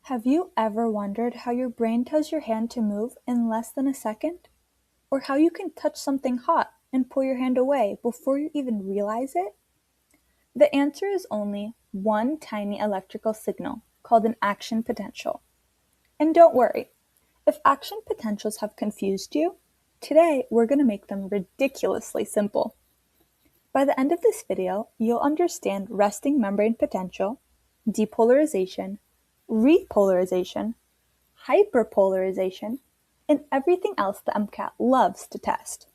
Have you ever wondered how your brain tells your hand to move in less than a second? Or how you can touch something hot and pull your hand away before you even realize it? The answer is only one tiny electrical signal called an action potential. And don't worry, if action potentials have confused you, today we're going to make them ridiculously simple. By the end of this video, you'll understand resting membrane potential, depolarization, repolarization, hyperpolarization, and everything else the MCAT loves to test.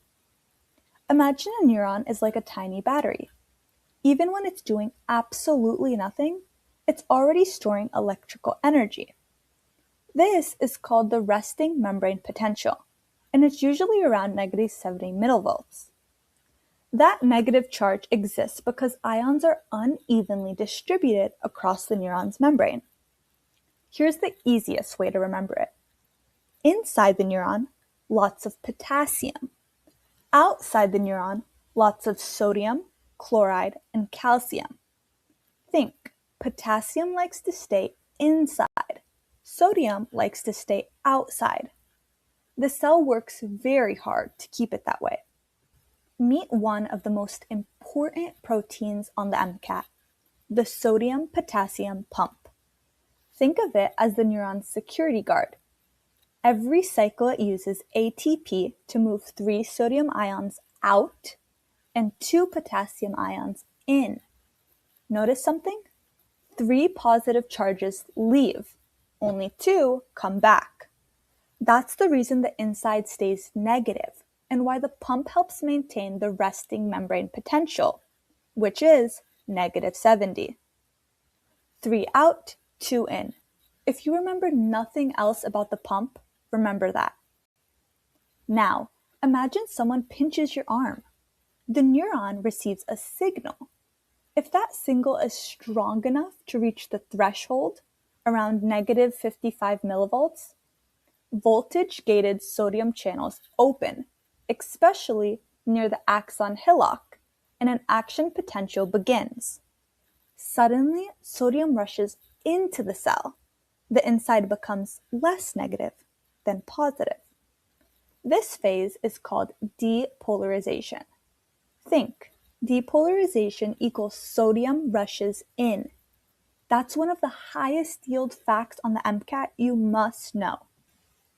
Imagine a neuron is like a tiny battery. Even when it's doing absolutely nothing, it's already storing electrical energy. This is called the resting membrane potential, and it's usually around -70 millivolts. That negative charge exists because ions are unevenly distributed across the neuron's membrane. Here's the easiest way to remember it. Inside the neuron, lots of potassium. Outside the neuron, lots of sodium, chloride, and calcium. Think, potassium likes to stay inside. Sodium likes to stay outside. The cell works very hard to keep it that way. Meet one of the most important proteins on the MCAT, the Sodium-Potassium Pump. Think of it as the neuron's security guard. Every cycle it uses ATP to move 3 sodium ions out and 2 potassium ions in. Notice something? 3 positive charges leave, only 2 come back. That's the reason the inside stays negative and why the pump helps maintain the resting membrane potential, which is -70. 3 out, 2 in. If you remember nothing else about the pump, remember that. Now, imagine someone pinches your arm. The neuron receives a signal. If that signal is strong enough to reach the threshold, around -55 millivolts, voltage-gated sodium channels open, especially near the axon hillock, and an action potential begins. Suddenly, sodium rushes into the cell. The inside becomes less negative than positive. This phase is called depolarization. Think, depolarization equals sodium rushes in. That's one of the highest yield facts on the MCAT you must know.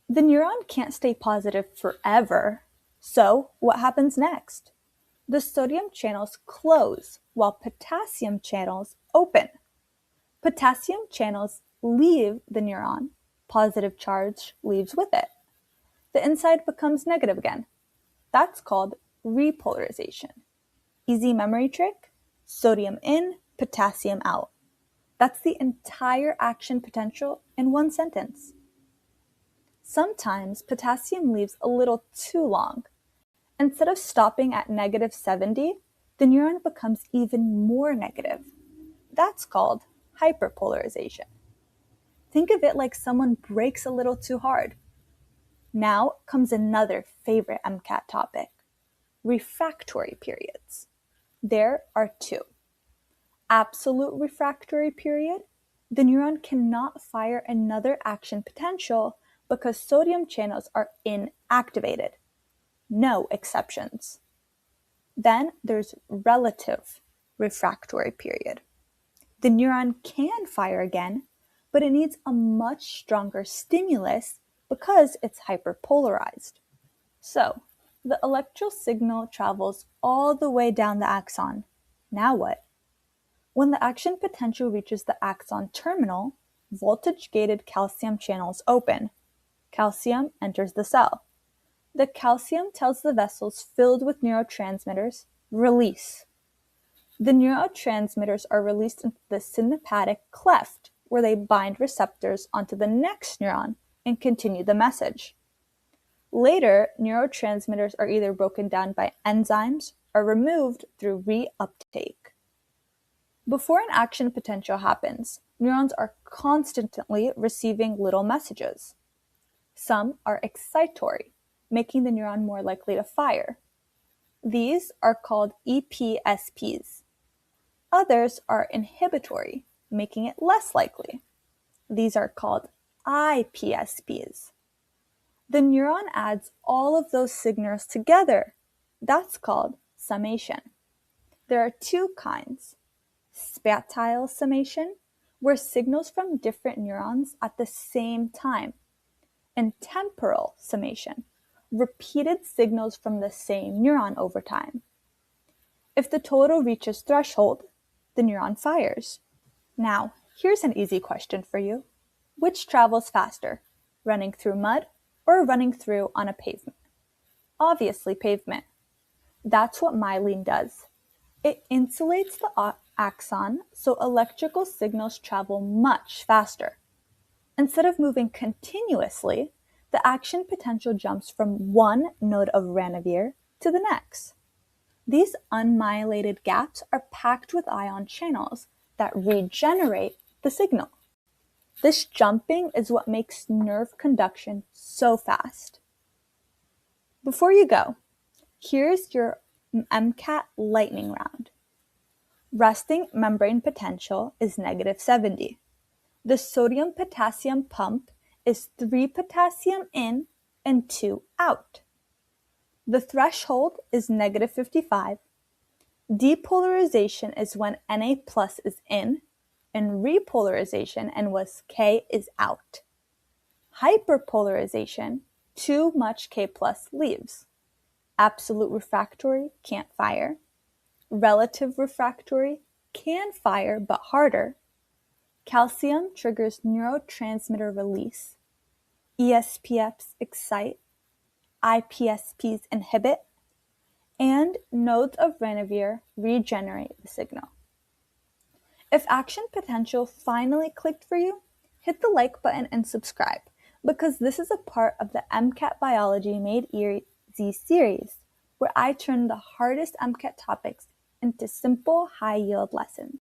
The neuron can't stay positive forever, so what happens next? The sodium channels close while potassium channels open. Potassium channels leave the neuron, positive charge leaves with it. The inside becomes negative again. That's called repolarization. Easy memory trick? Sodium in, potassium out. That's the entire action potential in one sentence. Sometimes potassium leaves a little too long. Instead of stopping at -70, the neuron becomes even more negative. That's called hyperpolarization. Think of it like someone brakes a little too hard. Now comes another favorite MCAT topic, refractory periods. There are 2. Absolute refractory period, the neuron cannot fire another action potential because sodium channels are inactivated. No exceptions. Then there's relative refractory period. The neuron can fire again, but it needs a much stronger stimulus because it's hyperpolarized. So, the electrical signal travels all the way down the axon. Now what? When the action potential reaches the axon terminal, voltage-gated calcium channels open. Calcium enters the cell. The calcium tells the vessels filled with neurotransmitters, release. The neurotransmitters are released into the synaptic cleft, where they bind receptors onto the next neuron and continue the message. Later, neurotransmitters are either broken down by enzymes or removed through reuptake. Before an action potential happens, neurons are constantly receiving little messages. Some are excitatory, making the neuron more likely to fire. These are called EPSPs. Others are inhibitory, making it less likely. these are called IPSPs. The neuron adds all of those signals together. That's called summation. There are two kinds: spatial summation, where signals from different neurons at the same time, and temporal summation, repeated signals from the same neuron over time. If the total reaches threshold, the neuron fires. Now, here's an easy question for you. Which travels faster, running through mud or running through on a pavement? Obviously pavement. That's what myelin does. It insulates the axon so electrical signals travel much faster. Instead of moving continuously, the action potential jumps from one node of Ranvier to the next. These unmyelated gaps are packed with ion channels that regenerate the signal. This jumping is what makes nerve conduction so fast. Before you go, here's your MCAT lightning round. Resting membrane potential is -70. The sodium-potassium pump is 3 potassium in and 2 out. The threshold is -55. Depolarization is when Na plus is in, and repolarization and was K is out. Hyperpolarization, too much K plus leaves. Absolute refractory, can't fire. Relative refractory, can fire but harder. Calcium triggers neurotransmitter release. EPSPs excite. IPSPs inhibit. And nodes of Ranvier regenerate the signal. If action potential finally clicked for you, hit the like button and subscribe, because this is a part of the MCAT Biology Made Easy series, where I turn the hardest MCAT topics into simple, high-yield lessons.